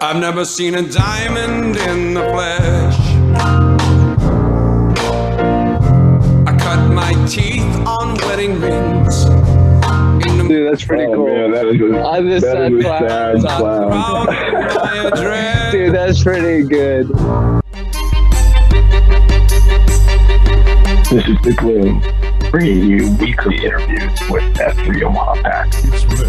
I've never seen a diamond in the flesh. I cut my teeth on wedding rings. Dude, that's pretty cool. Man, that is On this that sad is a clown. sad clown. Proud of my address. Dude, that's pretty good. This is The Gloom, bringing you weekly interviews with F3 Omaha Pack,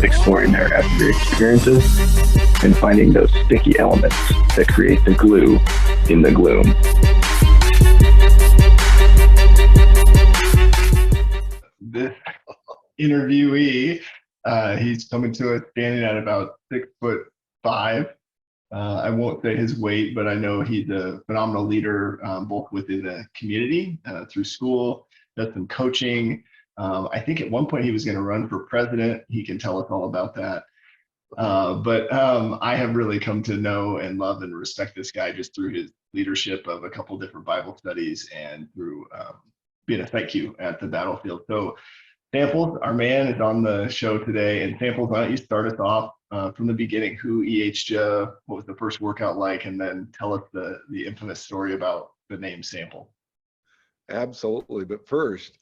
exploring their F3 experiences and finding those sticky elements that create the glue in the gloom. This interviewee, he's coming to us standing at about 6'5". I won't say his weight, but I know he's a phenomenal leader, both within the community, through school, does some coaching. I think at one point he was going to run for president. He can tell us all about that. But I have really come to know and love and respect this guy just through his leadership of a couple different Bible studies and through being a thank you at the battlefield. So Samples, our man, is on the show today. And Samples, why don't you start us off from the beginning? Who EH'd you? What was the first workout like? And then tell us the infamous story about the name Sample. Absolutely. But first,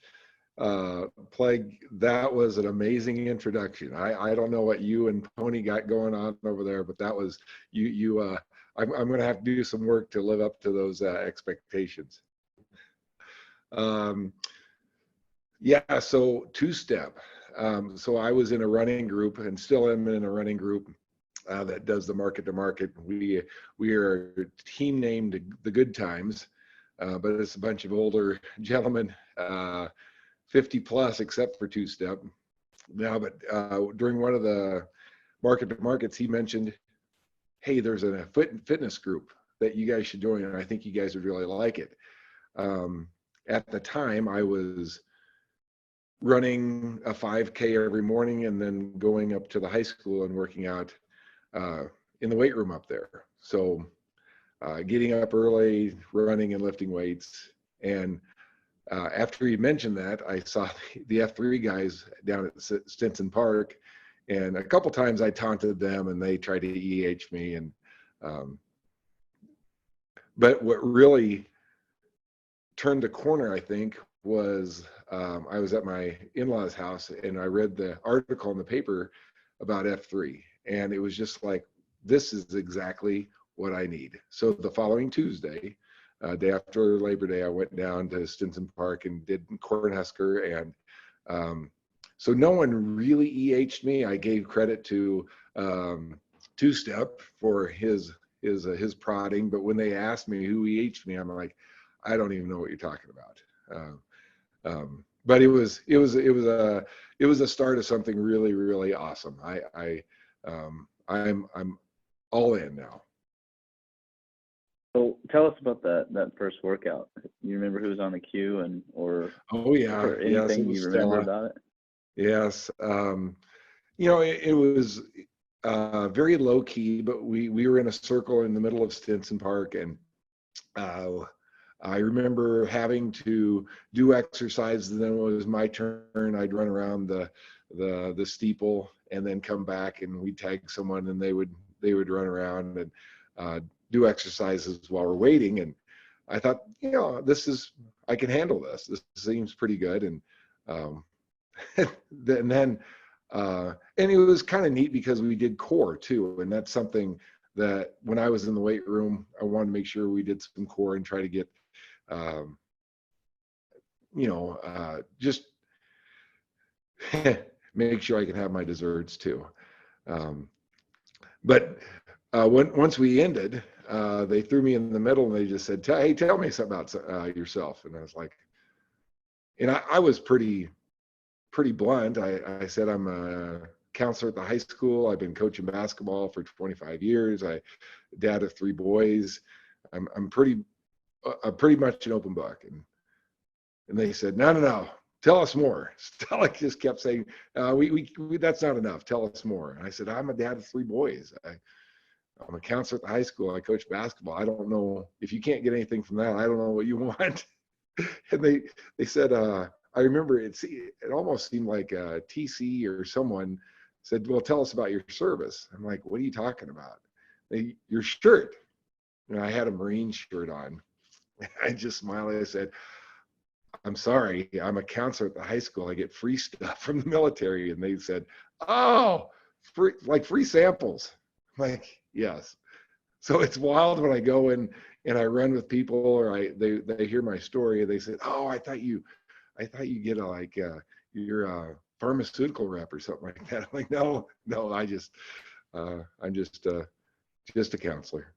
Plague, that was an amazing introduction. I don't know what you and Pony got going on over there, but that was I'm going to have to do some work to live up to those expectations. Yeah, so two-step. So I was in a running group and still am in a running group that does the market to market. We are a team named the Good Times, but it's a bunch of older gentlemen, 50 plus, except for two-step. Now, but during one of the market to markets, he mentioned, hey, there's a fitness group that you guys should join, and I think you guys would really like it. At the time, I was running a 5K every morning and then going up to the high school and working out in the weight room up there. So getting up early, running and lifting weights. And after he mentioned that, I saw the F3 guys down at Stinson Park, and a couple times I taunted them and they tried to EH me. And but what really turned the corner, I think, was I was at my in-laws' house and I read the article in the paper about F3, and it was just like, this is exactly what I need. So the following Tuesday, day after Labor Day, I went down to Stinson Park and did Cornhusker, and so no one really EH'd me. I gave credit to Two-Step for his prodding, but when they asked me who EH'd me, I'm like, I don't even know what you're talking about. But it was a start of something really, really awesome. I'm all in now. So tell us about that first workout. You remember who was on the queue Oh yeah, or anything yes, you remember about it? Yes, it was very low key, but we were in a circle in the middle of Stinson Park, and I remember having to do exercise, and then when it was my turn, I'd run around the steeple and then come back and we'd tag someone and they would run around and do exercises while we're waiting. And I thought, I can handle this. This seems pretty good. And and it was kind of neat because we did core too. And that's something that when I was in the weight room, I wanted to make sure we did some core and try to get just make sure I can have my desserts too. But once we ended, they threw me in the middle and they just said, hey, tell me something about yourself. And I was like, and I was pretty blunt. I said, I'm a counselor at the high school. I've been coaching basketball for 25 years. Dad of 3 boys. I'm pretty much an open book. And they said, no, tell us more. Stella just kept saying, we that's not enough. Tell us more. And I said, I'm a dad of 3 boys. I'm a counselor at the high school. I coach basketball. I don't know if you can't get anything from that. I don't know what you want. And they said, I remember it almost seemed like TC or someone said, well, tell us about your service. I'm like, what are you talking about? your shirt. And I had a Marine shirt on. I just smiled. I said, I'm sorry, I'm a counselor at the high school. I get free stuff from the military. And they said, oh, free, like free samples. I'm like, yes. So it's wild when I go in and I run with people, or they hear my story and they say, oh, I thought you get you're a pharmaceutical rep or something like that. I'm like, no, I'm just a counselor.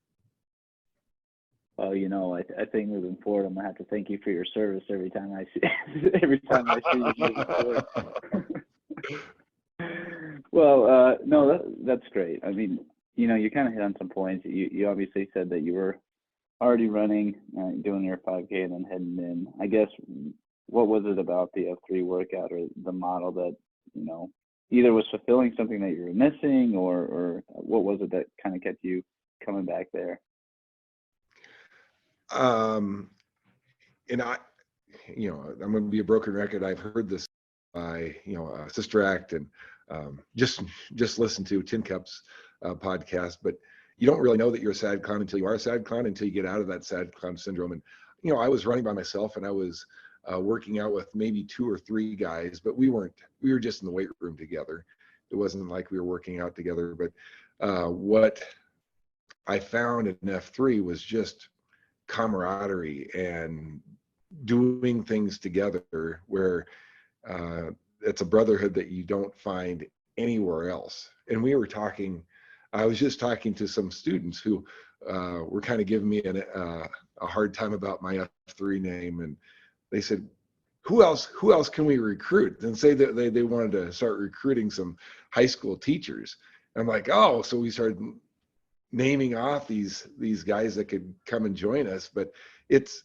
Well, I think moving forward, I'm gonna have to thank you for your service every time I see you moving forward. Well, no, that's great. I mean, you kind of hit on some points. You obviously said that you were already running, doing your 5K and then heading in. I guess, what was it about the F3 workout or the model that, either was fulfilling something that you were missing, or what was it that kind of kept you coming back there? And I'm going to be a broken record. I've heard this by, Sister Act, and just listen to Tin Cup's podcast, but you don't really know that you're a sad clown until you are a sad clown, until you get out of that sad clown syndrome. And, I was running by myself, and I was working out with maybe 2 or 3 guys, but we were just in the weight room together. It wasn't like we were working out together, but what I found in F3 was just camaraderie and doing things together, where it's a brotherhood that you don't find anywhere else. And I was just talking to some students who were kind of giving me a hard time about my F3 name, and they said, who else can we recruit? And say that they wanted to start recruiting some high school teachers. And I'm like, oh, so we started naming off these guys that could come and join us. But it's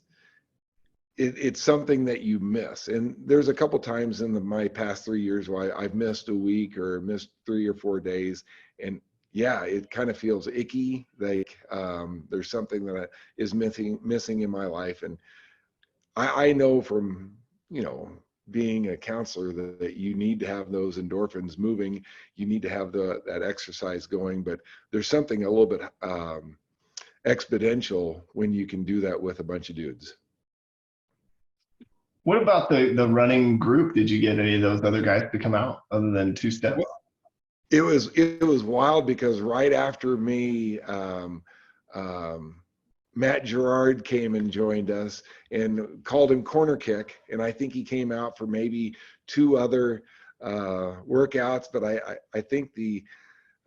something that you miss. And there's a couple times in my past 3 years where I've missed a week or missed 3 or 4 days, and yeah, it kind of feels icky, like there's something that is missing in my life. And I know from being a counselor that you need to have those endorphins moving, you need to have that exercise going, but there's something a little bit exponential when you can do that with a bunch of dudes. What about the running group? Did you get any of those other guys to come out other than 2-step? Well, it was wild, because right after me, Matt Gerard came and joined us, and called him Corner Kick. And I think he came out for maybe 2 other workouts, but I think the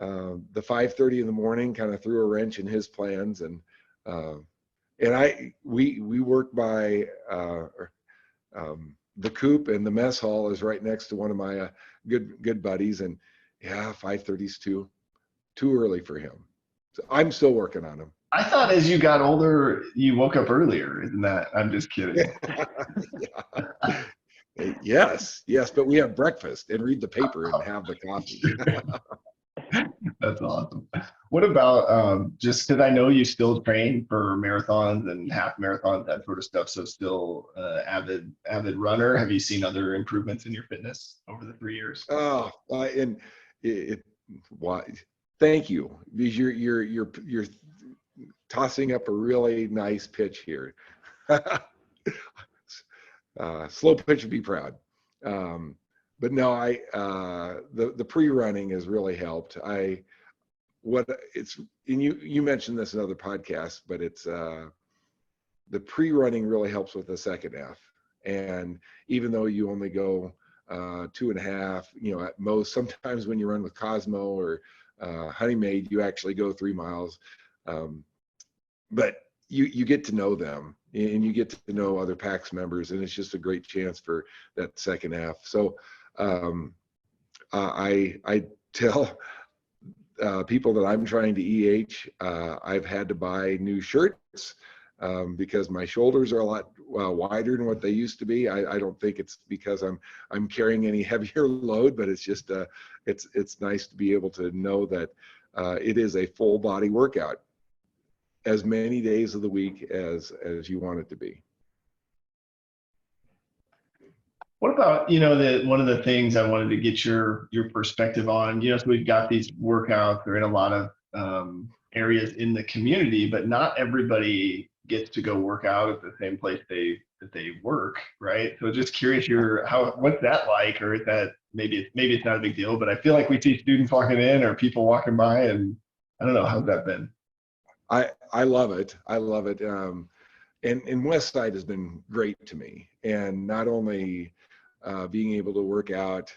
5:30 in the morning kind of threw a wrench in his plans. And we work by the coop, and the mess hall is right next to one of my good buddies. And yeah, 5:30 is too early for him. So I'm still working on him. I thought as you got older, you woke up earlier. Isn't that? I'm just kidding. Yes, but we have breakfast and read the paper and have the coffee. That's awesome. What about just because I know you still train for marathons and half marathons, that sort of stuff, so still avid runner. Have you seen other improvements in your fitness over the 3 years? Oh, why? Thank you, because you're tossing up a really nice pitch here. Slow pitch would be proud. But no, the pre-running has really helped. You mentioned this in other podcasts, but it's the pre-running really helps with the second F. And even though you only go 2.5, at most, sometimes when you run with Cosmo or Honeymaid, you actually go 3 miles. But you get to know them, and you get to know other PAX members, and it's just a great chance for that second half. So I tell people that I'm trying to EH, I've had to buy new shirts because my shoulders are a lot wider than what they used to be. I don't think it's because I'm carrying any heavier load, but it's just it's nice to be able to know that it is a full body workout, as many days of the week as you want it to be. What about, one of the things I wanted to get your perspective on, so we've got these workouts, they're in a lot of areas in the community, but not everybody gets to go work out at the same place that they work, right? So just curious, what's that like, or is that maybe it's not a big deal, but I feel like we see students walking in or people walking by, and I don't know, how's that been? I love it. I love it. And Westside has been great to me, and not only being able to work out,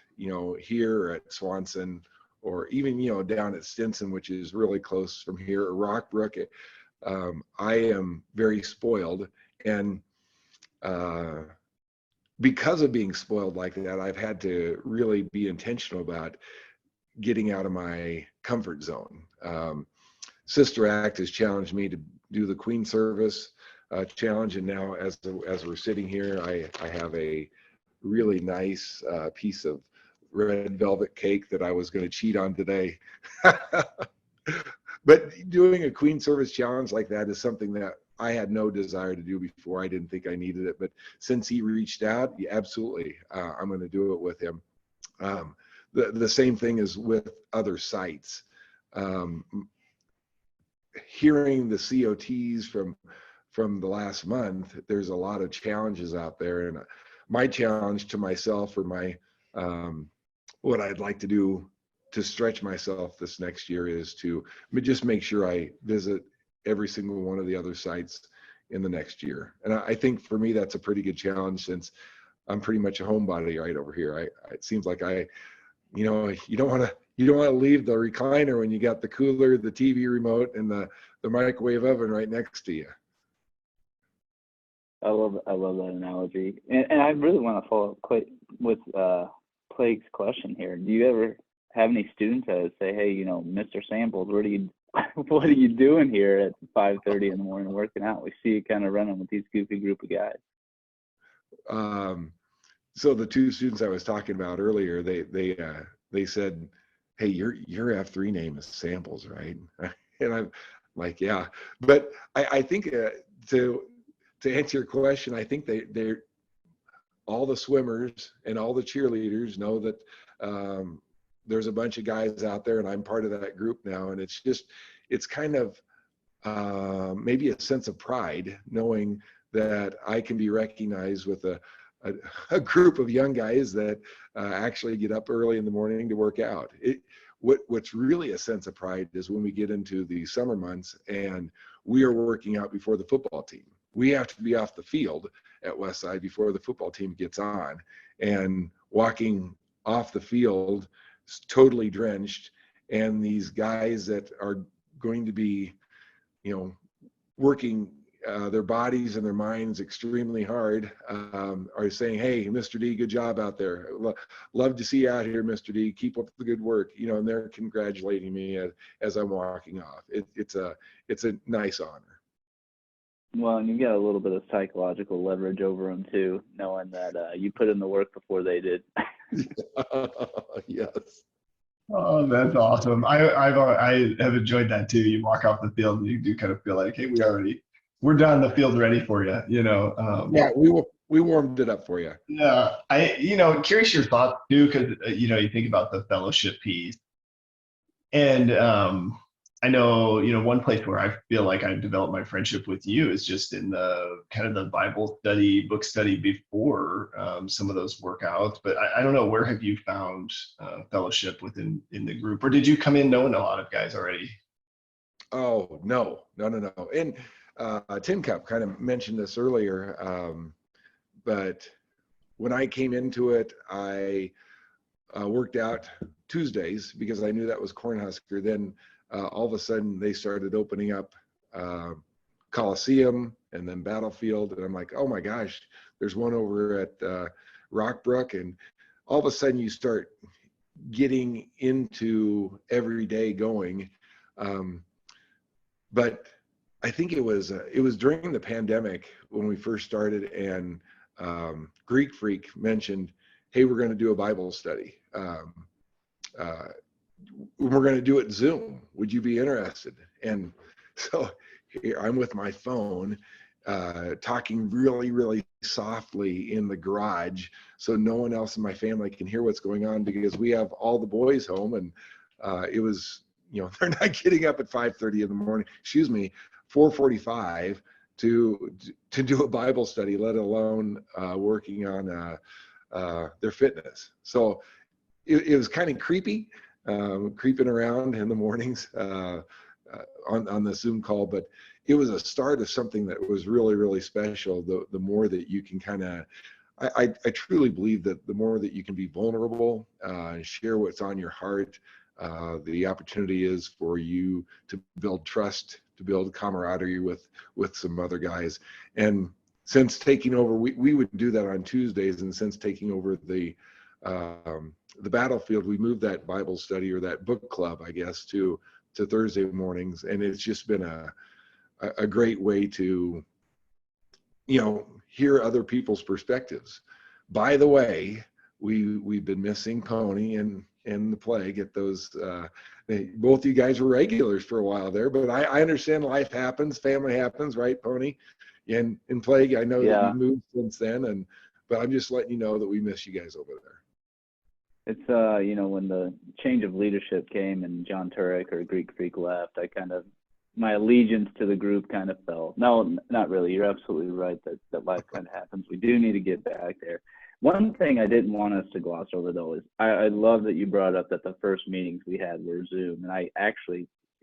here at Swanson, or even, down at Stinson, which is really close from here, or Rockbrook. I am very spoiled, and because of being spoiled like that, I've had to really be intentional about getting out of my comfort zone. Sister Act has challenged me to do the Queen Service challenge, and now as we're sitting here, I have a really nice piece of red velvet cake that I was going to cheat on today. But doing a Queen Service challenge like that is something that I had no desire to do before. I didn't think I needed it, but since he reached out, yeah, absolutely, I'm going to do it with him. The same thing is with other sites. Hearing the COTs from the last month, there's a lot of challenges out there, and my challenge to myself, or my what I'd like to do to stretch myself this next year, is to just make sure I visit every single one of the other sites in the next year. And I think for me, that's a pretty good challenge, since I'm pretty much a homebody right over here. It seems like you don't want to leave the recliner when you got the cooler, the TV remote, and the microwave oven right next to you. I love that analogy, and I really want to follow up quite with Plague's question here. Do you ever have any students that say, "Hey, Mr. Samples, what are you doing here at 5:30 in the morning working out? We see you kind of running with these goofy group of guys." So the two students I was talking about earlier, they said, "Hey, your F3 name is Samples, right?" And I'm like, "Yeah," but I think to answer your question, I think they're all the swimmers and all the cheerleaders know that there's a bunch of guys out there, and I'm part of that group now. And it's kind of maybe a sense of pride knowing that I can be recognized with a group of young guys that actually get up early in the morning to work out. What's really a sense of pride is when we get into the summer months and we are working out before the football team. We have to be off the field at Westside before the football team gets on, and walking off the field totally drenched, and these guys that are going to be, working their bodies and their minds extremely hard, are saying, "Hey, Mr. D, good job out there. Love to see you out here, Mr. D. Keep up the good work." And they're congratulating me as I'm walking off. It's a nice honor. Well, and you got a little bit of psychological leverage over them too, knowing that you put in the work before they did. Yes. Oh, that's awesome. I have enjoyed that too. You walk off the field and you do kind of feel like, hey, we're done. The field's ready for you. Yeah, we warmed it up for you. Yeah, curious your thoughts too, because you think about the fellowship piece, and I know one place where I feel like I've developed my friendship with you is just in the kind of the Bible study, book study before some of those workouts. But I don't know, where have you found fellowship in the group, or did you come in knowing a lot of guys already? Oh, no. And Tin Cup kind of mentioned this earlier, but when I came into it, I worked out Tuesdays because I knew that was Cornhusker. Then all of a sudden they started opening up Coliseum and then Battlefield. And I'm like, oh my gosh, there's one over at Rockbrook. And all of a sudden you start getting into everyday going. But I think it was during the pandemic when we first started, and Greek Freak mentioned, hey, we're going to do a Bible study. We're going to do it Zoom. Would you be interested? And so here I'm with my phone, talking really, really softly in the garage, so no one else in my family can hear what's going on, because we have all the boys home, and it was they're not getting up at 5:30 in the morning, 4:45 to do a Bible study, let alone working on their fitness. So it was kind of creepy, creeping around in the mornings on the Zoom call, but it was a start of something that was really, really special. The more that you can kind of, I truly believe that the more that you can be vulnerable and share what's on your heart, the opportunity is for you to build trust, to build camaraderie with some other guys. And since taking over, we would do that on Tuesdays, and since taking over the battlefield, we moved that Bible study, or that book club, I guess, to Thursday mornings, and it's just been a great way to hear other people's perspectives. By the way, we've been missing Pony and the Plague at those. Both you guys were regulars for a while there, but I understand life happens, family happens, right, Pony? And Plague, I know that you moved since then, but I'm just letting you know that we miss you guys over there. It's when the change of leadership came and John Turek or Greek Freak left, my allegiance to the group kind of fell. No, not really. You're absolutely right that life kind of happens. We do need to get back there. One thing I didn't want us to gloss over, though, is I love that you brought up that the first meetings we had were Zoom, and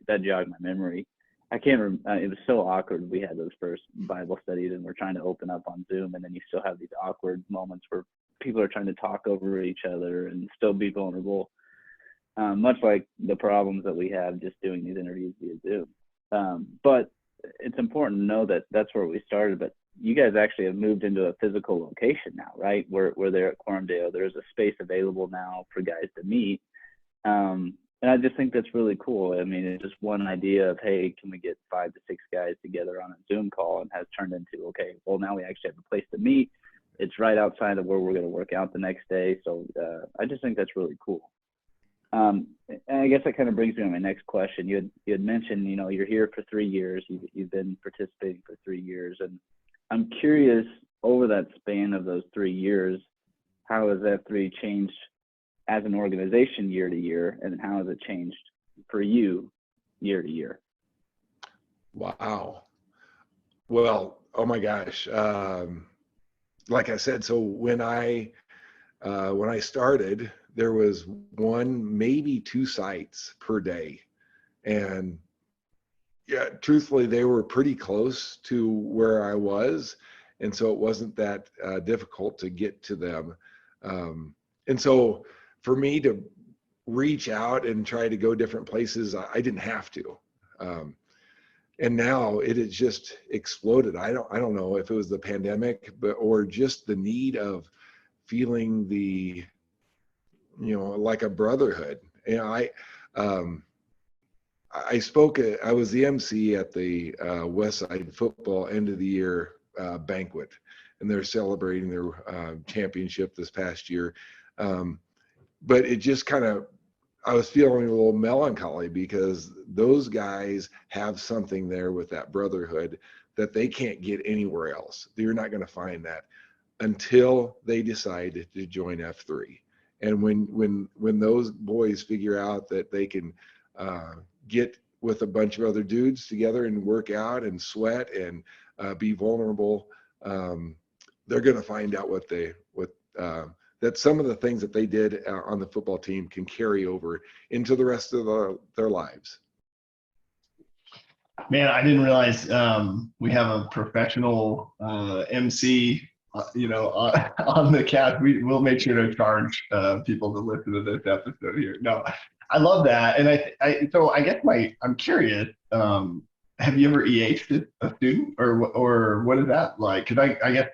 that jogged my memory. I can't remember. It was so awkward. We had those first Bible studies, and we're trying to open up on Zoom, and then you still have these awkward moments where people are trying to talk over each other and still be vulnerable, much like the problems that we have just doing these interviews via Zoom. But it's important to know that that's where we started, but you guys actually have moved into a physical location now, right? We're there at Quarmdale. There's a space available now for guys to meet. And I just think that's really cool. I mean, it's just one idea of, hey, can we get 5 to 6 guys together on a Zoom call, and has turned into, okay, well, now we actually have a place to meet. It's right outside of where we're going to work out the next day. So I just think that's really cool. And I guess that kind of brings me to my next question. You had mentioned, you're here for 3 years. You've been participating for 3 years. And I'm curious, over that span of those 3 years, how has F3 changed as an organization year to year, and how has it changed for you year to year? Wow. Well, oh my gosh. Like I said, so when I started, there was 1, maybe 2 sites per day. And yeah, truthfully, they were pretty close to where I was. And so it wasn't that difficult to get to them. And so for me to reach out and try to go different places, I didn't have to. And now it has just exploded. I don't know if it was the pandemic, or just the need of feeling the, like a brotherhood. I was the MC at the Westside football end of the year banquet, and they're celebrating their championship this past year. But it just I was feeling a little melancholy, because those guys have something there with that brotherhood that they can't get anywhere else. You're not going to find that until they decide to join F3. And when those boys figure out that they can get with a bunch of other dudes together and work out and sweat and be vulnerable, they're going to find out that some of the things that they did on the football team can carry over into the rest of their lives. Man, I didn't realize we have a professional MC, on the cast. We'll make sure to charge people to listen to this episode here. No, I love that, and so I guess I'm curious. Have you ever EH'd a student, or what is that like? Because I guess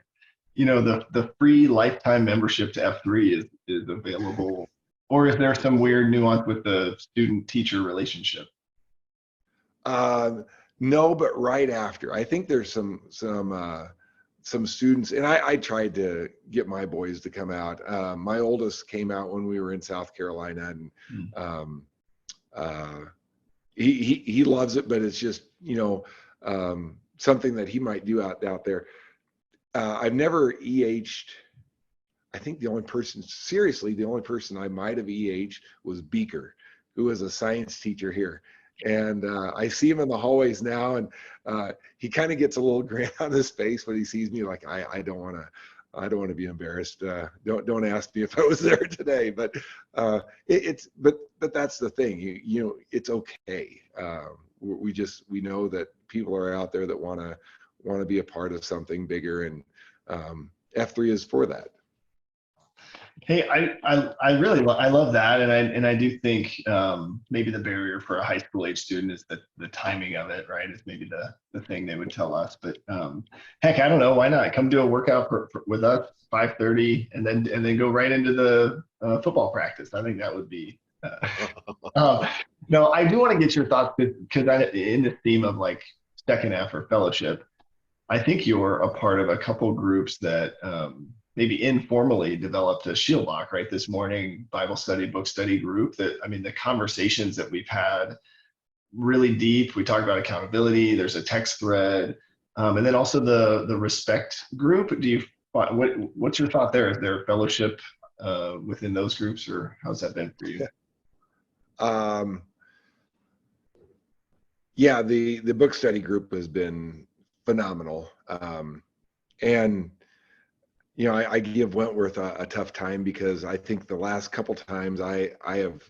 the free lifetime membership to F3 is available, or is there some weird nuance with the student-teacher relationship? No, but right after, I think there's some students, and I tried to get my boys to come out. My oldest came out when we were in South Carolina, and he loves it, but it's just something that he might do out there. I've never EH'd. I think the only person I might have EH'd was Beaker, who is a science teacher here. And I see him in the hallways now, and he kind of gets a little grin on his face when he sees me. Like, I don't want to be embarrassed. Don't ask me if I was there today. But but that's the thing. You know, it's okay. We know that people are out there that want to be a part of something bigger, and F3 is for that. Hey, I really I love that, and I do think maybe the barrier for a high school age student is the timing of it, right? Is maybe the thing they would tell us. But heck, I don't know, why not come do a workout with us 5:30 and then go right into the football practice. I think that would be. No, I do want to get your thoughts because in this theme of like second F or fellowship, I think you're a part of a couple groups that maybe informally developed a Shield Lock, right? This morning, Bible study, book study group that, I mean, the conversations that we've had really deep. We talk about accountability. There's a text thread. And then also the respect group. What's your thought there? Is there fellowship within those groups, or how's that been for you? Yeah, the book study group has been phenomenal. And you know, I give Wentworth a tough time because I think the last couple times I have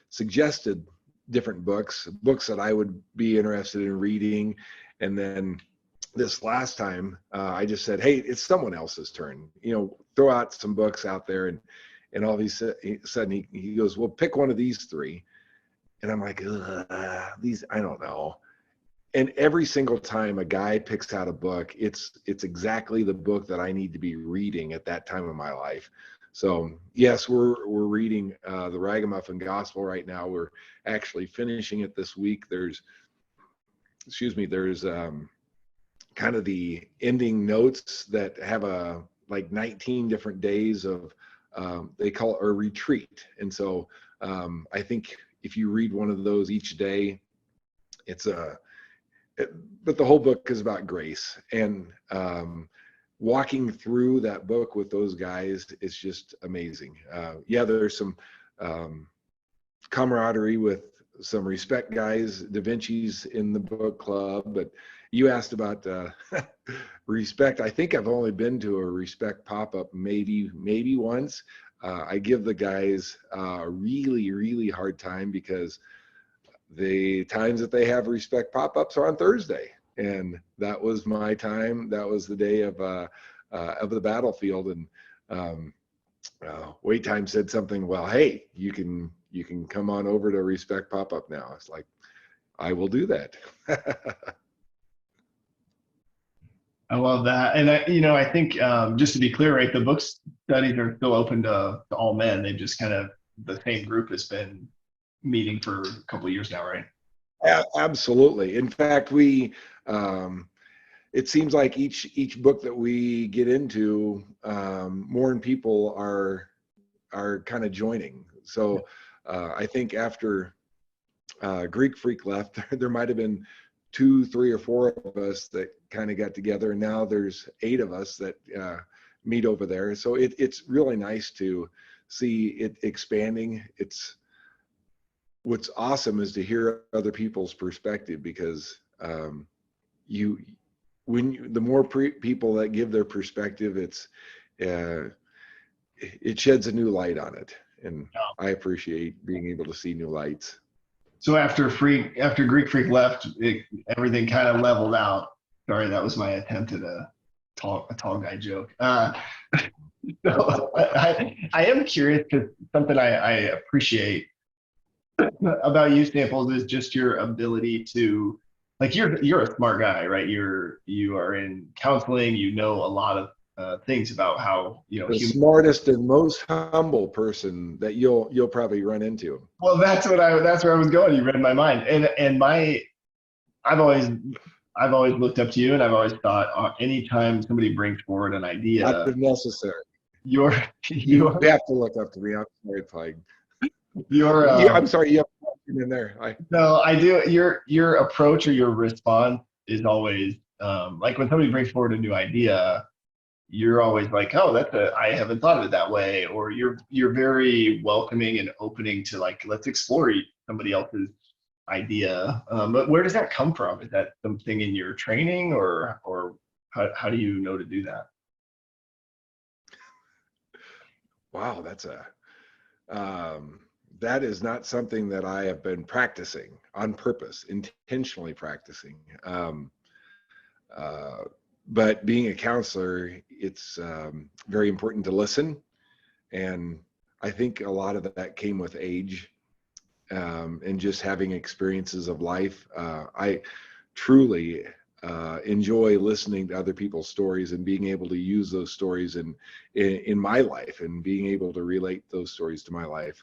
suggested different books that I would be interested in reading. And then this last time I just said, hey, it's someone else's turn, you know, throw out some books out there. And all of a sudden he goes, well, pick one of these three. And I'm like, these, I don't know. And every single time a guy picks out a book, it's exactly the book that I need to be reading at that time of my life. So yes, we're reading the Ragamuffin Gospel right now. We're actually finishing it this week. There's kind of the ending notes that have like 19 different days of they call it a retreat. And so I think if you read one of those each day, but the whole book is about grace, and walking through that book with those guys is just amazing. Yeah, there's some camaraderie with some respect guys. Da Vinci's in the book club, but you asked about respect. I think I've only been to a respect pop-up maybe once. I give the guys a really, really hard time because the times that they have respect pop-ups are on Thursday, and that was my time. That was the day of the battlefield, and wait time said something. Well, hey, you can come on over to respect pop-up now. It's like, I will do that. I love that. And I think just to be clear, right, the book studies are still open to all men. They've just kind of, the same group has been meeting for a couple of years now, right? Absolutely. In fact, we it seems like each book that we get into, more and people are kind of joining. So I think after Greek Freak left, there might have been 2, 3, or 4 of us that kind of got together, and now there's 8 of us that meet over there. So it's really nice to see it expanding. What's awesome is to hear other people's perspective, because the more people that give their perspective, it sheds a new light on it, and I appreciate being able to see new lights. So after Greek Freak left, everything kind of leveled out. Sorry, that was my attempt at a tall guy joke. So I am curious, because something I appreciate about you, Samples, is just your ability to, like, you're a smart guy, right? You are in counseling. You know a lot of things about how, the smartest and most humble person that you'll probably run into. Well, that's where I was going. You read my mind, and I've always looked up to you, and I've always thought anytime somebody brings forward an idea, not necessary. You have to look up to me. I'm sorry, Pike. I'm sorry, you have a question in there. No, I do. Your approach or your response is always like when somebody brings forward a new idea, you're always like, oh, I haven't thought of it that way, or you're very welcoming and opening to like, let's explore somebody else's idea. But where does that come from? Is that something in your training, or how do you know to do that? Wow, that is not something that I have been practicing on purpose, intentionally practicing. But being a counselor, it's very important to listen. And I think a lot of that came with age, and just having experiences of life. I truly enjoy listening to other people's stories and being able to use those stories in my life, and being able to relate those stories to my life.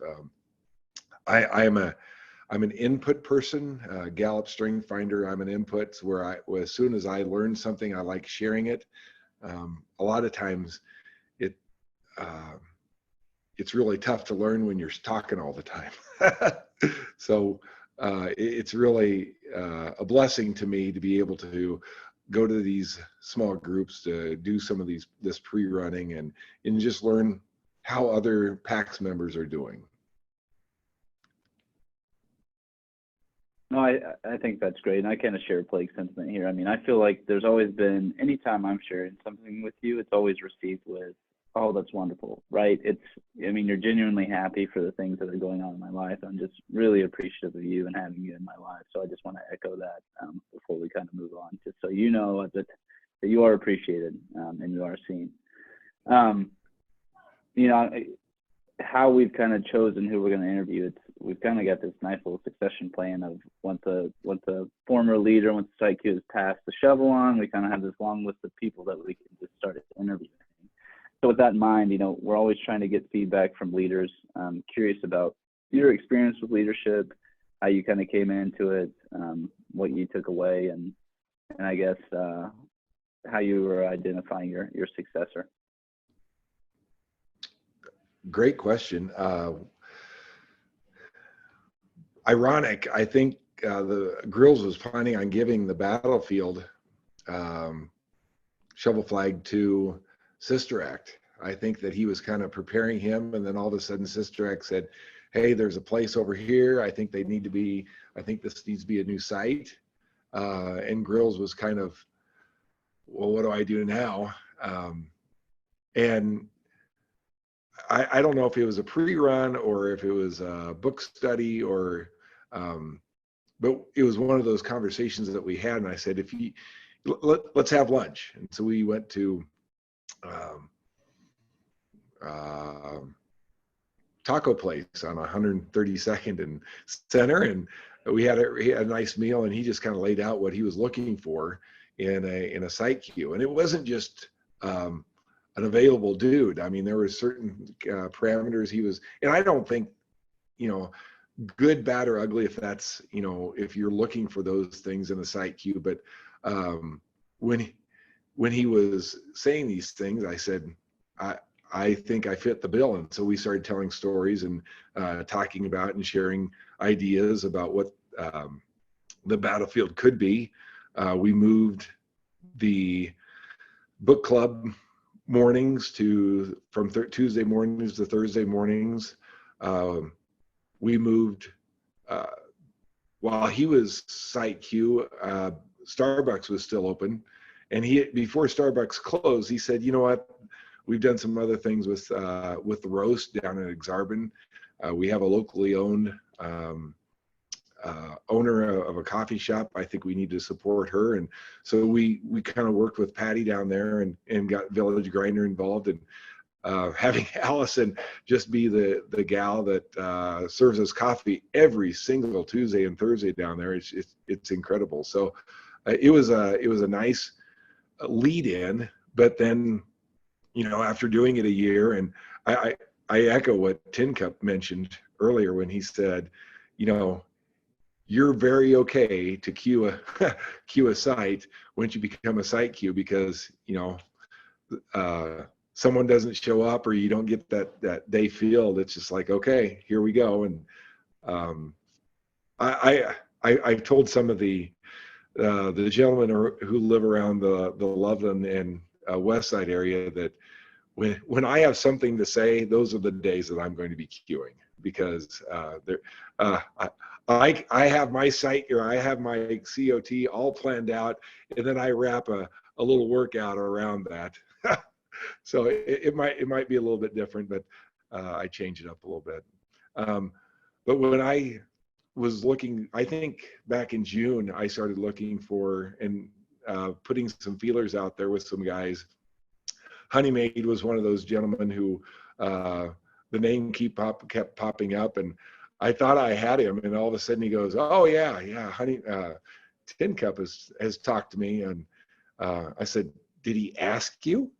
I'm an input person, Gallup Strength Finder. I'm an input where as soon as I learn something, I like sharing it. A lot of times it's really tough to learn when you're talking all the time. So it's really a blessing to me to be able to go to these small groups, to do some of this pre-running, and just learn how other PAX members are doing. No, I think that's great. And I kind of share Plague's sentiment here. I mean, I feel like there's always been, anytime I'm sharing something with you, it's always received with, oh, that's wonderful, right? I mean, you're genuinely happy for the things that are going on in my life. I'm just really appreciative of you and having you in my life. So I just want to echo that before we kind of move on, just so you know that you are appreciated and you are seen. You know, how we've kind of chosen who we're going to interview, we've kind of got this nice little succession plan of once a former leader, once the site queue has passed the shovel on, we kind of have this long list of people that we can just start interviewing. So with that in mind, you know, we're always trying to get feedback from leaders. I'm curious about your experience with leadership, how you kind of came into it, what you took away, and I guess how you were identifying your successor. Great question. Ironic, I think the Grills was planning on giving the battlefield shovel flag to Sister Act. I think that he was kind of preparing him, and then all of a sudden Sister Act said, hey, there's a place over here. I think this needs to be a new site. And Grills was kind of, well, what do I do now? And I don't know if it was a pre-run or if it was a book study but it was one of those conversations that we had. And I said, let's have lunch. And so we went to taco place on 132nd and Center, and we had a nice meal, and he just kind of laid out what he was looking for in a site queue. And it wasn't just an available dude. I mean, there were certain parameters he was, and I don't think, you know, good, bad, or ugly, if that's, you know, if you're looking for those things in a site queue. But when he was saying these things, I said, I think I fit the bill. And so we started telling stories and talking about and sharing ideas about what the battlefield could be. We moved the book club mornings from Tuesday mornings to Thursday mornings. We moved, while he was site queue, Starbucks was still open. And before Starbucks closed, he said, you know what? We've done some other things with the roast down in Exarban. We have a locally owned owner of a coffee shop. I think we need to support her. And so we kind of worked with Patty down there and got Village Grinder involved, and having Allison just be the gal that serves us coffee every single Tuesday and Thursday down there. It's incredible. So it was a nice lead in, but then, you know, after doing it a year, and I echo what Tin Cup mentioned earlier when he said, you know, you're very okay to queue a site once you become a site queue, because, you know, someone doesn't show up or you don't get that day filled. It's just like, okay, here we go. And I told some of the gentlemen who live around the Loveland and Westside area that when I have something to say, those are the days that I'm going to be queuing, because I have my site or I have my COT all planned out, and then I wrap a little workout around that. So it might be a little bit different, but I change it up a little bit. But when I was looking, I think back in June, I started looking for and putting some feelers out there with some guys. Honeymaid was one of those gentlemen who the name kept popping up, and I thought I had him, and all of a sudden he goes, "Oh yeah, Honey Tin Cup has talked to me," and I said, "Did he ask you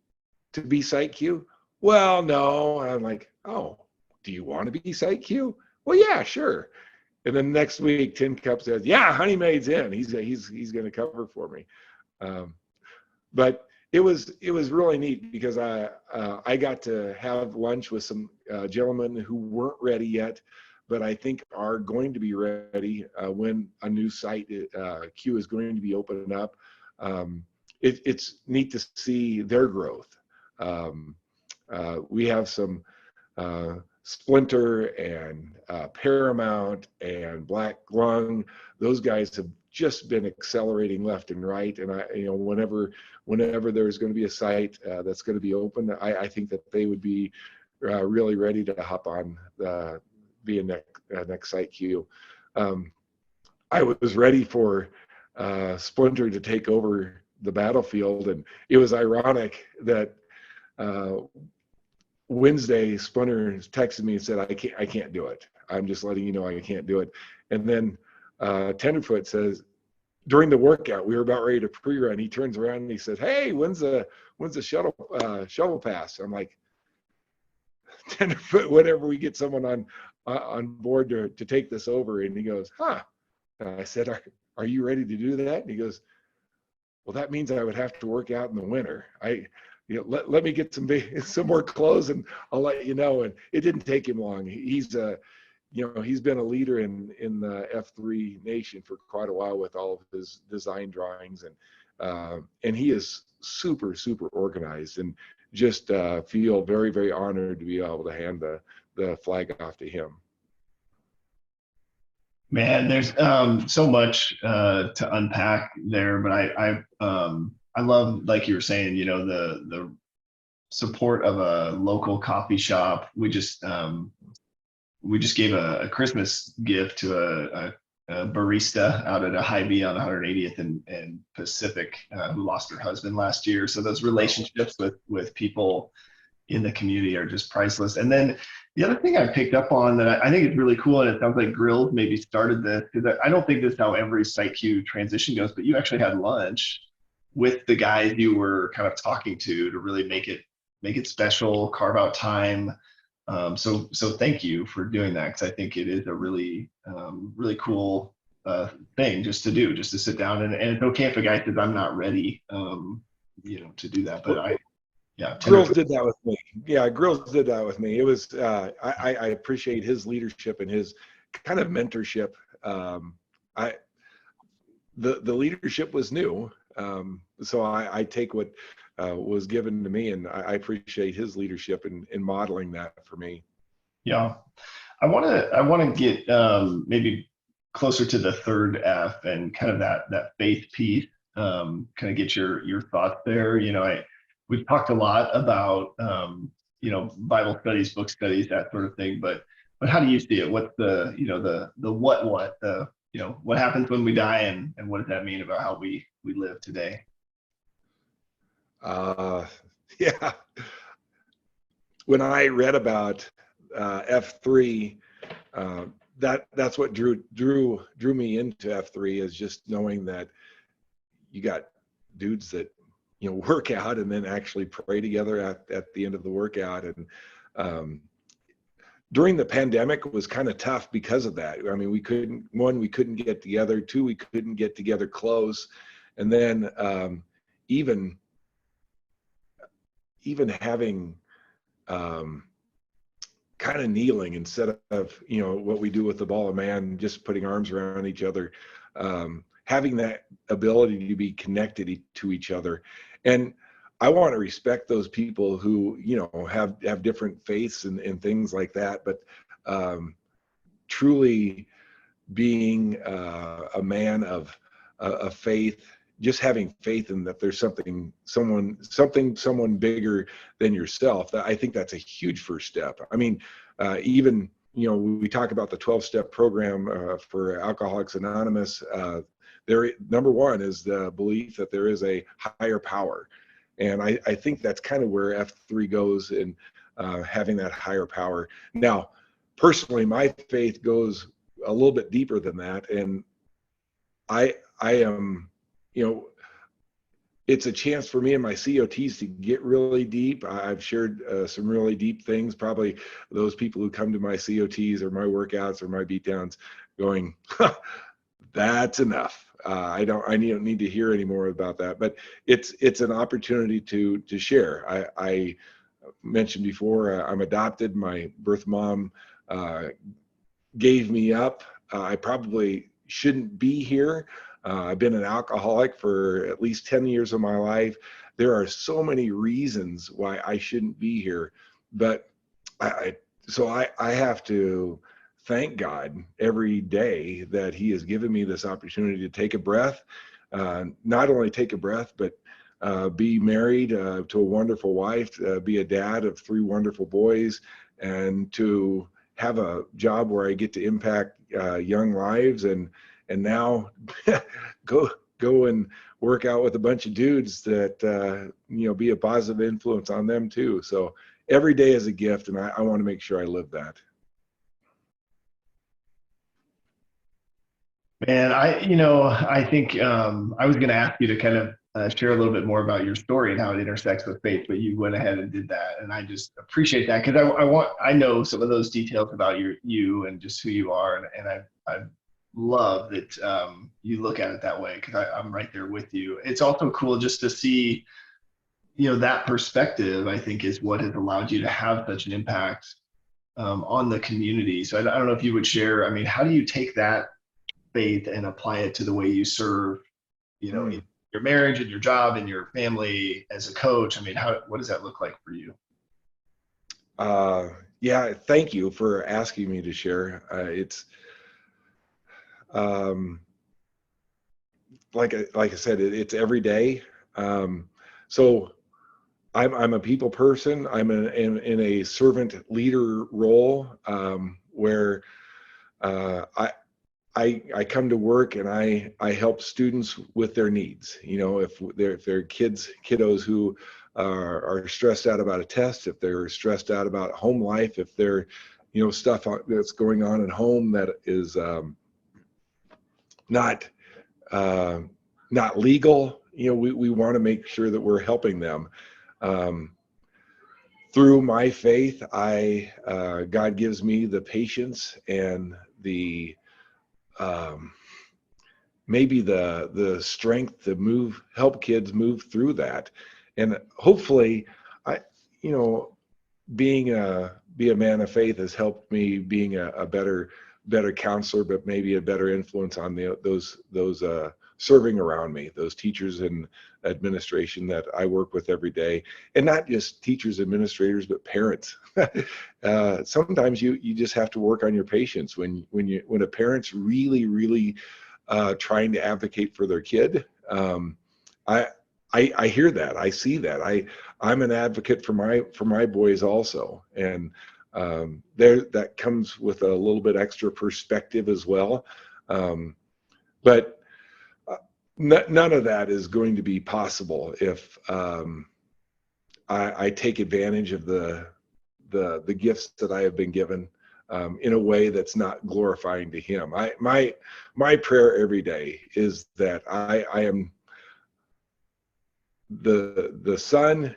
to be Site Q?" "Well, no." And I'm like, "Oh, do you want to be Site Q?" "Well, yeah, sure." And then next week, Tin Cup says, "Yeah, Honeymaid's in. He's going to cover for me." But it was really neat because I got to have lunch with some gentlemen who weren't ready yet, but I think are going to be ready when a new site Q is going to be opening up. It's neat to see their growth. We have some Splinter and Paramount and Black Lung. Those guys have just been accelerating left and right. And whenever there's going to be a site that's going to be open, I think that they would be really ready to hop on be a next site queue. I was ready for Splinter to take over the battlefield, and it was ironic that Wednesday Splinter texted me and said, I can't do it. I'm just letting you know I can't do it. And then Tenderfoot says, during the workout, we were about ready to pre-run. He turns around and he says, "Hey, when's the shuttle pass?" I'm like, Tenderfoot, whenever we get someone on board to take this over. And he goes, "Huh." And I said, are you ready to do that? And he goes, "Well, that means I would have to work out in the winter. Let me get some more clothes and I'll let you know." And it didn't take him long. He's been a leader in the F3 nation for quite a while with all of his design drawings, and he is super, super organized, and just feel very, very honored to be able to hand the flag off to him. Man, there's so much to unpack there, but I love, like you were saying, the support of a local coffee shop. We just gave a Christmas gift to a barista out at a Hy-Vee on 180th and Pacific who lost her husband last year. So those relationships with people in the community are just priceless. And then the other thing I picked up on that I think is really cool, and it sounds like Grills maybe started this, because I don't think this is how every Site Q transition goes, but you actually had lunch with the guys you were kind of talking to really make it special, carve out time. So thank you for doing that, because I think it is a really really cool thing just to do, just to sit down, and it's okay if a guy says I'm not ready to do that, but Grills did that with me. Yeah, Grills did that with me. It was I appreciate his leadership and his kind of mentorship. The leadership was new, so I take what was given to me, and I appreciate his leadership in modeling that for me. Yeah, I want to get maybe closer to the third F and kind of that faith piece. Kind of get your thoughts there. We've talked a lot about Bible studies, book studies, that sort of thing, but how do you see it? What's the what happens when we die, and what does that mean about how we live today? Yeah. When I read about F3, that's what drew me into F3, is just knowing that you got dudes that work out and then actually pray together at the end of the workout. And during the pandemic, it was kind of tough because of that. I mean, we couldn't get together. Two, we couldn't get together close. And then even having kind of kneeling instead of what we do with the ball of man, just putting arms around each other, having that ability to be connected to each other. And I want to respect those people who, you know, have different faiths and things like that. But truly being a man of faith, just having faith in that there's someone bigger than yourself. I think that's a huge first step. I mean, even, you know, we talk about the 12-step program for Alcoholics Anonymous. There, number one is the belief that there is a higher power. And I think that's kind of where F3 goes in having that higher power. Now, personally, my faith goes a little bit deeper than that. And I am, you know, it's a chance for me and my COTs to get really deep. I've shared some really deep things. Probably those people who come to my COTs or my workouts or my beatdowns going, that's enough. I don't need to hear any more about that. But it's an opportunity to share. I mentioned before, I'm adopted. My birth mom gave me up. I probably shouldn't be here. I've been an alcoholic for at least 10 years of my life. There are so many reasons why I shouldn't be here, but I have to thank God every day that He has given me this opportunity to take a breath, not only take a breath, but be married to a wonderful wife, be a dad of 3 wonderful boys, and to have a job where I get to impact young lives, and now go and work out with a bunch of dudes that you know, be a positive influence on them too. So every day is a gift, and I want to make sure I live that. Man, I think I was going to ask you to kind of share a little bit more about your story and how it intersects with faith, but you went ahead and did that, and I just appreciate that, because I know some of those details about you and just who you are, and I love that you look at it that way, because I'm right there with you. It's also cool just to see, you know, that perspective. I think is what has allowed you to have such an impact on the community. So I don't know if you would share. I mean, how do you take that faith and apply it to the way you serve, you know, in your marriage and your job and your family as a coach? I mean, what does that look like for you? Yeah, thank you for asking me to share. It's like I said, it's every day. So I'm a people person. I'm in a servant leader role, where I come to work and I help students with their needs. You know, if they're kiddos who are stressed out about a test, if they're stressed out about home life, if they're, you know, stuff that's going on at home that is not legal. You know, we want to make sure that we're helping them. Through my faith, God gives me the patience and the maybe the strength to help kids move through that. And hopefully, you know, be a man of faith has helped me being a better counselor, but maybe a better influence on those serving around me, those teachers and administration that I work with every day. And not just teachers, administrators, but parents. Sometimes you just have to work on your patience when a parent's really trying to advocate for their kid. I hear that, I see that. I'm an advocate for my boys also, and that comes with a little bit extra perspective as well. But none of that is going to be possible if I take advantage of the gifts that I have been given in a way that's not glorifying to Him. My prayer every day is that I am the sun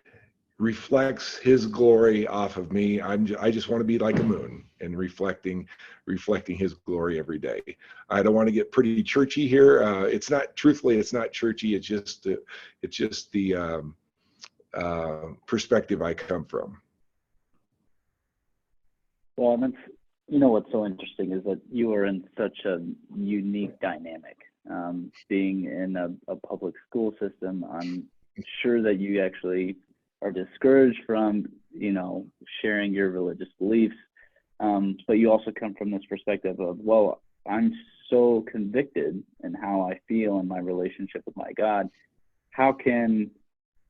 reflects His glory off of me. I just want to be like a moon and reflecting His glory every day. I don't want to get pretty churchy here. It's not churchy. It's just the perspective I come from. Well, and that's, you know, what's so interesting is that you are in such a unique dynamic, being in a public school system on sure that you actually are discouraged from, sharing your religious beliefs. But you also come from this perspective of, well, I'm so convicted in how I feel in my relationship with my God. How can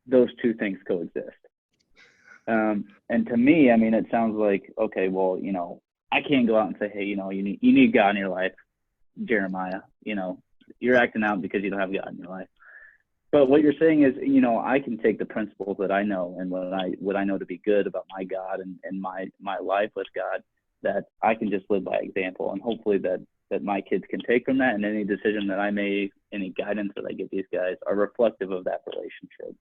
those two things coexist? And to me, I mean, it sounds like, okay, well, I can't go out and say, hey, you need God in your life, Jeremiah. You're acting out because you don't have God in your life. But what you're saying is, I can take the principles that I know and what I know to be good about my God and my life with God, that I can just live by example, and hopefully that my kids can take from that, and any decision that I make, any guidance that I give these guys are reflective of that relationship.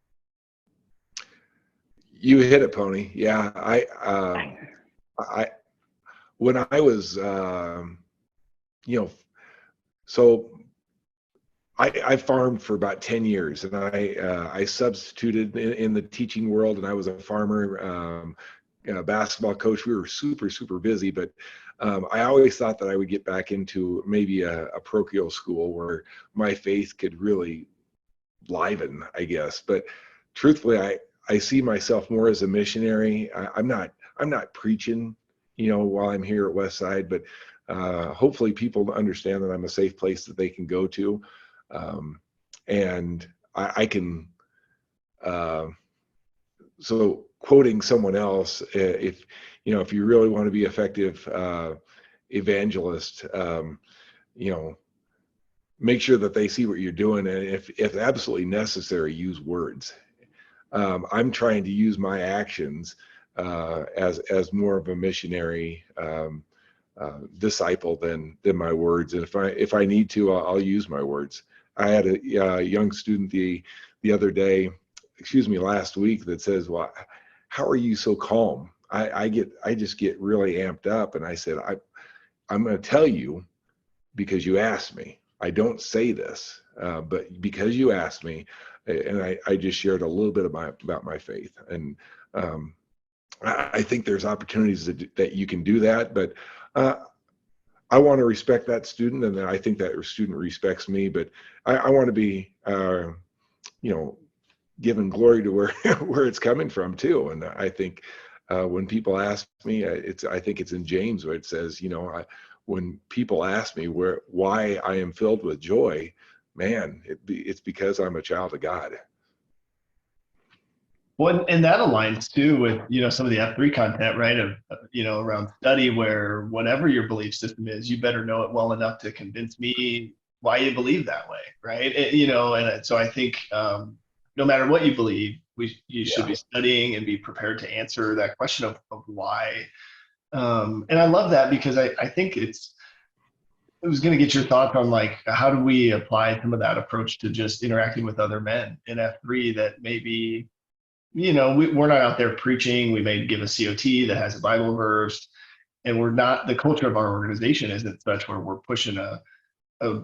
You hit it, Pony. Yeah, when I was, so I farmed for about 10 years, and I substituted in the teaching world, and I was a farmer, basketball coach. We were super, super busy, but I always thought that I would get back into maybe a parochial school where my faith could really liven, I guess. But truthfully, I see myself more as a missionary. I'm not preaching, while I'm here at Westside, but hopefully people understand that I'm a safe place that they can go to. And I can, so quoting someone else, if you really want to be effective evangelist, make sure that they see what you're doing, and if absolutely necessary, use words. I'm trying to use my actions as more of a missionary disciple than my words, and if I need to, I'll use my words. I had a young student the other day, last week, that says, "Well, how are you so calm?" I just get really amped up, and I said, I'm going to tell you because you asked me. I don't say this, but because you asked me, and I just shared a little bit about my faith, and I think there's opportunities that you can do that, but I want to respect that student, and I think that student respects me, but I want to be, giving glory to where it's coming from too. And I think when people ask me, I think it's in James where it says, when people ask me why I am filled with joy, man, it's because I'm a child of God. Well, and that aligns too with, some of the F3 content, right? Of, around study, where whatever your belief system is, you better know it well enough to convince me why you believe that way, right? And so I think no matter what you believe, you should be studying and be prepared to answer that question of why. And I love that, because I think it was going to get your thoughts on, like, how do we apply some of that approach to just interacting with other men in F3 that maybe, we're not out there preaching. We may give a COT that has a Bible verse, and we're not, the culture of our organization isn't such where we're pushing a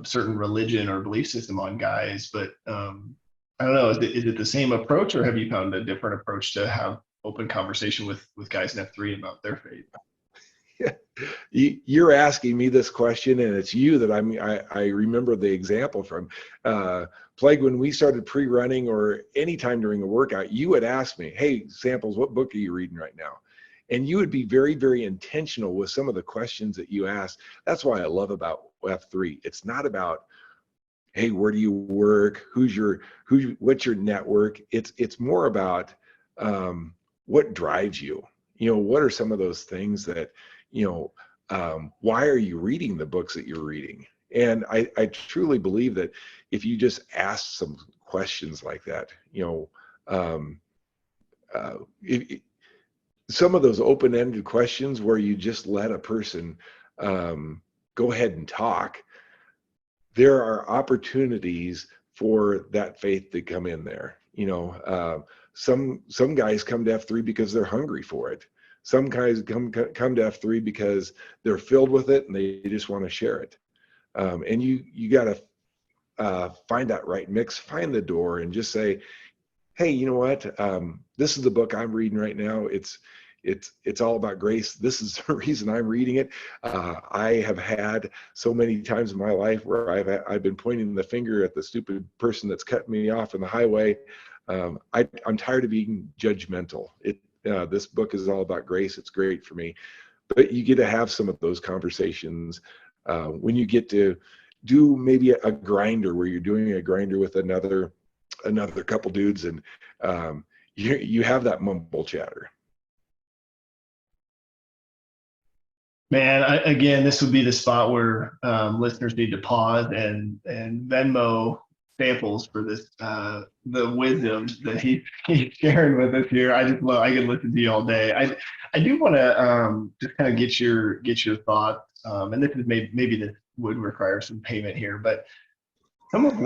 certain religion or belief system on guys. But I don't know, is it the same approach, or have you found a different approach to have open conversation with guys in F3 about their faith? You're asking me this question, and it's you that I remember the example from. Plague, when we started pre-running or any time during a workout, you would ask me, "Hey, Samples, what book are you reading right now?" And you would be very, very intentional with some of the questions that you ask. That's why I love about F3. It's not about, hey, where do you work? What's your network? It's more about what drives you. What are some of those things that, why are you reading the books that you're reading? And I truly believe that if you just ask some questions like that, some of those open-ended questions where you just let a person go ahead and talk, there are opportunities for that faith to come in there. Some guys come to F3 because they're hungry for it. Some guys come to F3 because they're filled with it and they just want to share it. And you got to find that right mix, find the door, and just say, hey, you know what? This is the book I'm reading right now. It's, it's all about grace. This is the reason I'm reading it. I have had so many times in my life where I've been pointing the finger at the stupid person that's cut me off on the highway. I'm tired of being judgmental. This book is all about grace. It's great for me, but you get to have some of those conversations when you get to do maybe a grinder where you're doing a grinder with another couple dudes, and you have that mumble chatter. Man, again, this would be the spot where listeners need to pause and Venmo samples for this, the wisdom that he's sharing with us here. I could listen to you all day. I do want to just kind of get your thoughts, and this is maybe this would require some payment here, but some of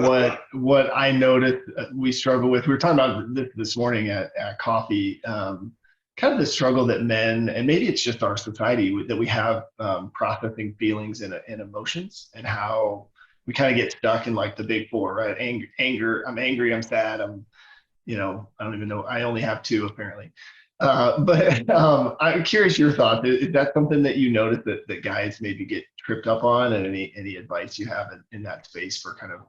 what I noticed we struggle with. We were talking about this morning at coffee. Kind of the struggle that men, and maybe it's just our society, that we have processing feelings and emotions, and how we kind of get stuck in like the big four, right? Anger, I'm angry, I'm sad, I don't even know, I only have two apparently. But I'm curious your thoughts. Is that something that you notice that guys maybe get tripped up on, and any advice you have in that space for kind of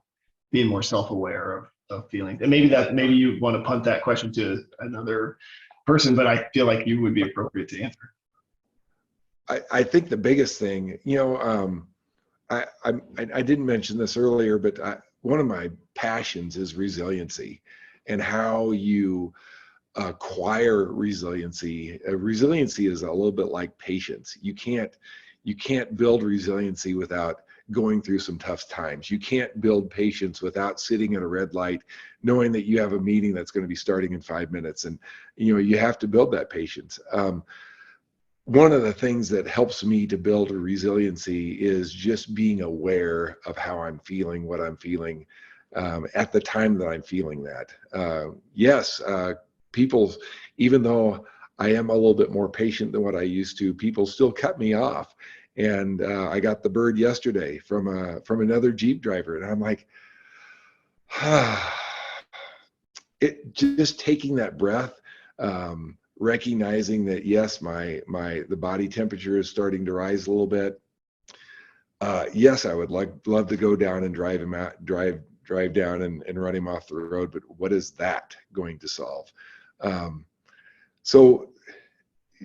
being more self-aware of feelings? And maybe you want to punt that question to another person, but I feel like you would be appropriate to answer. I think the biggest thing, I didn't mention this earlier, but one of my passions is resiliency, and how you acquire resiliency. Resiliency is a little bit like patience. You can't build resiliency without going through some tough times. You can't build patience without sitting at a red light, knowing that you have a meeting that's going to be starting in 5 minutes. And, you have to build that patience. One of the things that helps me to build a resiliency is just being aware of how I'm feeling, what I'm feeling at the time that I'm feeling that. Yes, people, even though I am a little bit more patient than what I used to, people still cut me off. And I got the bird yesterday from another Jeep driver, and I'm like, it just taking that breath, recognizing that yes, the body temperature is starting to rise a little bit. Yes, I would love to go down and drive him out, drive down and run him off the road, but what is that going to solve? So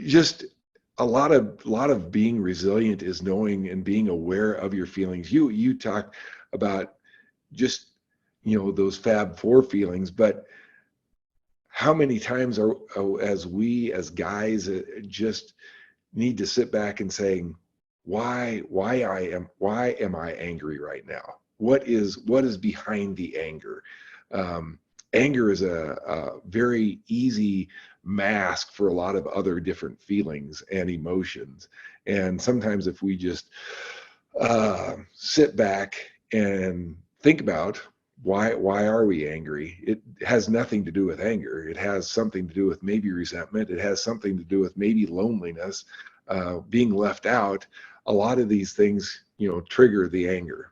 just a lot of being resilient is knowing and being aware of your feelings. You talk about just, those Fab Four feelings, but how many times as guys just need to sit back and saying, why am I angry right now? What is behind the anger? Anger is a very easy mask for a lot of other different feelings and emotions. And sometimes if we just sit back and think about why are we angry, it has nothing to do with anger. It has something to do with maybe resentment. It has something to do with maybe loneliness, being left out. A lot of these things, trigger the anger.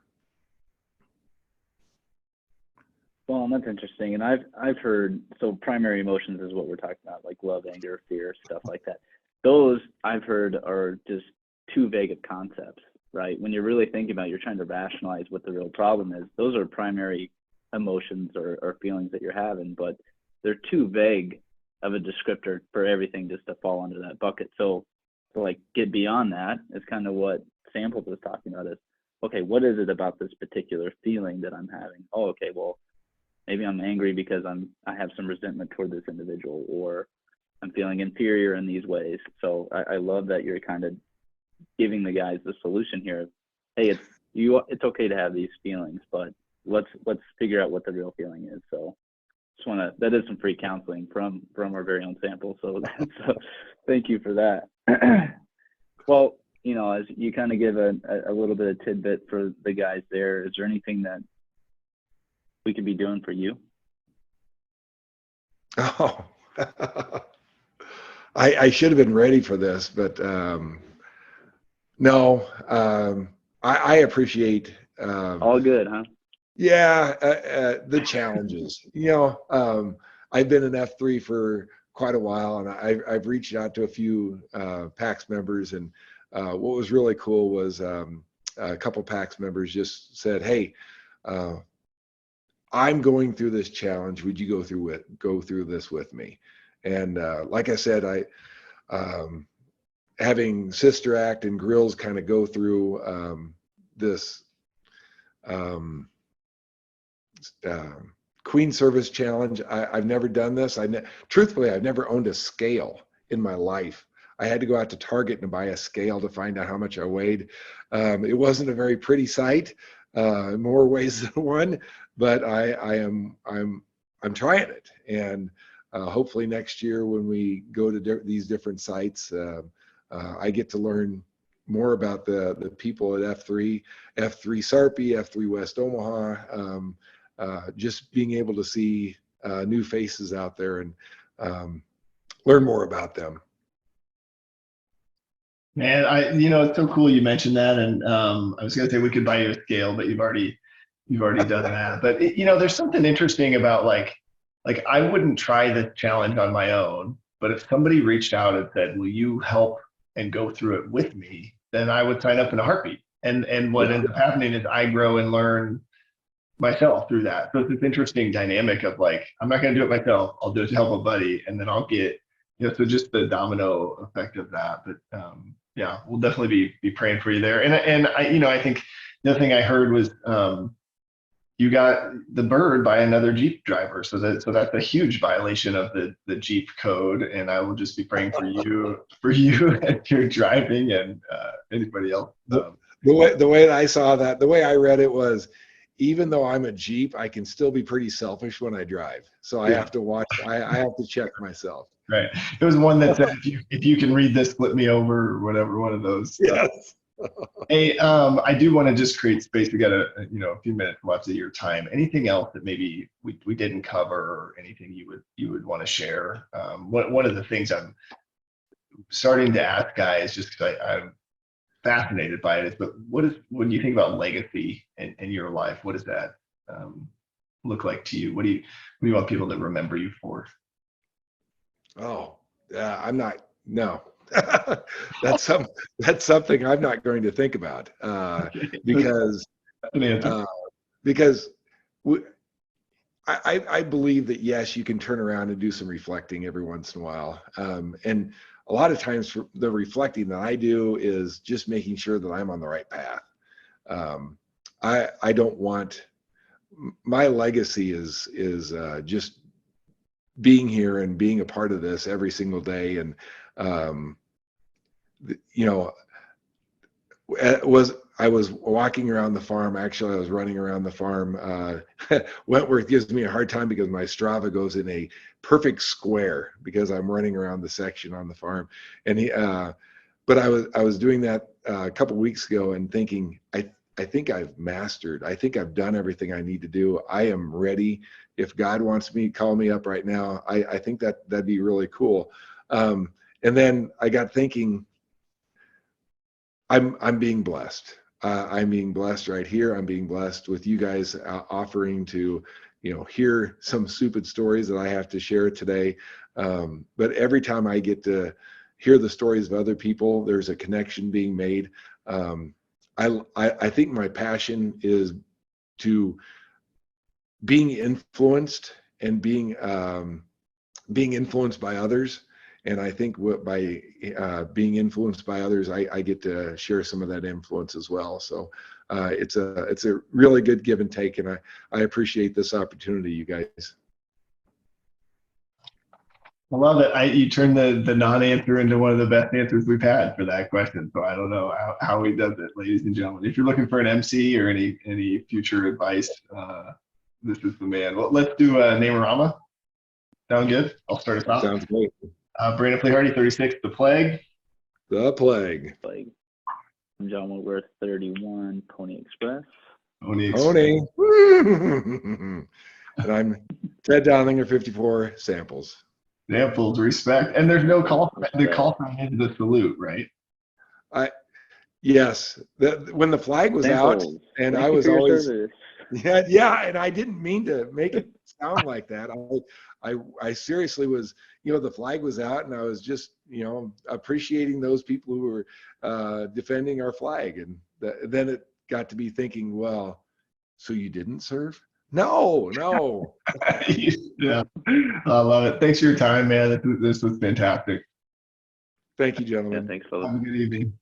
Well, that's interesting. And I've heard, so primary emotions is what we're talking about, like love, anger, fear, stuff like that. Those I've heard are just too vague of concepts, right? When you're really thinking about it, you're trying to rationalize what the real problem is. Those are primary emotions or feelings that you're having, but they're too vague of a descriptor for everything just to fall under that bucket. So like get beyond that is kind of what Samples was talking about is, okay, what is it about this particular feeling that I'm having? Oh, okay, well, maybe I'm angry because I have some resentment toward this individual, or I'm feeling inferior in these ways. So I love that you're kind of giving the guys the solution here. Hey, it's okay to have these feelings, but let's figure out what the real feeling is. So that is some free counseling from our very own Sample. So thank you for that. Well, as you kind of give a little bit of tidbit for the guys there, is there anything that we could be doing for you? Oh, I should have been ready for this, but no, I appreciate. All good, huh? Yeah, the challenges. I've been an F3 for quite a while, and I've reached out to a few PAX members, and what was really cool was a couple PAX members just said, "Hey, I'm going through this challenge. Would you go through this with me?" And like I said, having Sister Act and Grills kind of go through this Queen Service Challenge. I've never done this. Truthfully, I've never owned a scale in my life. I had to go out to Target and buy a scale to find out how much I weighed. It wasn't a very pretty sight, in more ways than one, but I'm trying it, and hopefully next year when we go to these different sites, I get to learn more about the people at F3 Sarpy, F3 West Omaha, just being able to see new faces out there and learn more about them. Man, it's so cool you mentioned that, and I was going to say we could buy you a scale, but you've already done that. But there's something interesting about like I wouldn't try this challenge on my own, but if somebody reached out and said, "Will you help and go through it with me?" then I would sign up in a heartbeat. And what ends up happening is I grow and learn myself through that. So it's this interesting dynamic of like, I'm not going to do it myself. I'll do it to help a buddy, and then I'll get so just the domino effect of that. But yeah, we'll definitely be praying for you there. And I think the other thing I heard was you got the bird by another Jeep driver. So that's a huge violation of the Jeep code. And I will just be praying for you as you're driving, and anybody else. The way I saw that, the way I read it was, even though I'm a Jeep, I can still be pretty selfish when I drive. So I have to watch, I have to check myself. Right. It was one that said, if you can read this, flip me over, or whatever, one of those. Yes. Hey, I do want to just create space. We got a few minutes left of your time. Anything else that maybe we didn't cover, or anything you would want to share? One of the things I'm starting to ask guys, just because I'm fascinated by it, is, but when you think about legacy in your life, what does that look like to you? What do you want people to remember you for? Oh, no. That's something I'm not going to think about, because I believe that, yes, you can turn around and do some reflecting every once in a while, and a lot of times for the reflecting that I do is just making sure that I'm on the right path. I don't want, my legacy is just being here and being a part of this every single day. And I was walking around the farm. Actually, I was running around the farm. Wentworth gives me a hard time because my Strava goes in a perfect square because I'm running around the section on the farm. And but I was doing that a couple weeks ago and thinking, I think I've mastered. I think I've done everything I need to do. I am ready. If God wants me, call me up right now. I think that'd be really cool. And then I got thinking, I'm being blessed. I'm being blessed right here. I'm being blessed with you guys offering to, hear some stupid stories that I have to share today. But every time I get hear the stories of other people, there's a connection being made. I think my passion is to being influenced and being influenced by others. And I think by being influenced by others, I get to share some of that influence as well. So it's a really good give and take, and I appreciate this opportunity, you guys. I love it. You turned the non-answer into one of the best answers we've had for that question. So I don't know how he does it, ladies and gentlemen. If you're looking for an MC or any future advice, this is the man. Well, let's do Namarama. Sound good? I'll start us off. Sounds great. Brandon Flehardy, 36, The Plague. The Plague. I'm John Whitworth, 31, Pony Express. Pony. And I'm Ted Downinger, 54, Samples. Samples, respect. And there's no call. The call sign is the salute, right? Yes. When the flag was out, and I was always. Yeah, and I didn't mean to make it sound like that. I seriously was, the flag was out, and I was just, appreciating those people who were defending our flag. And then it got to be thinking, well, so you didn't serve? No. Yeah, I love it. Thanks for your time, man. This was fantastic. Thank you, Yeah, gentlemen. thanks, fellas. Have a good evening.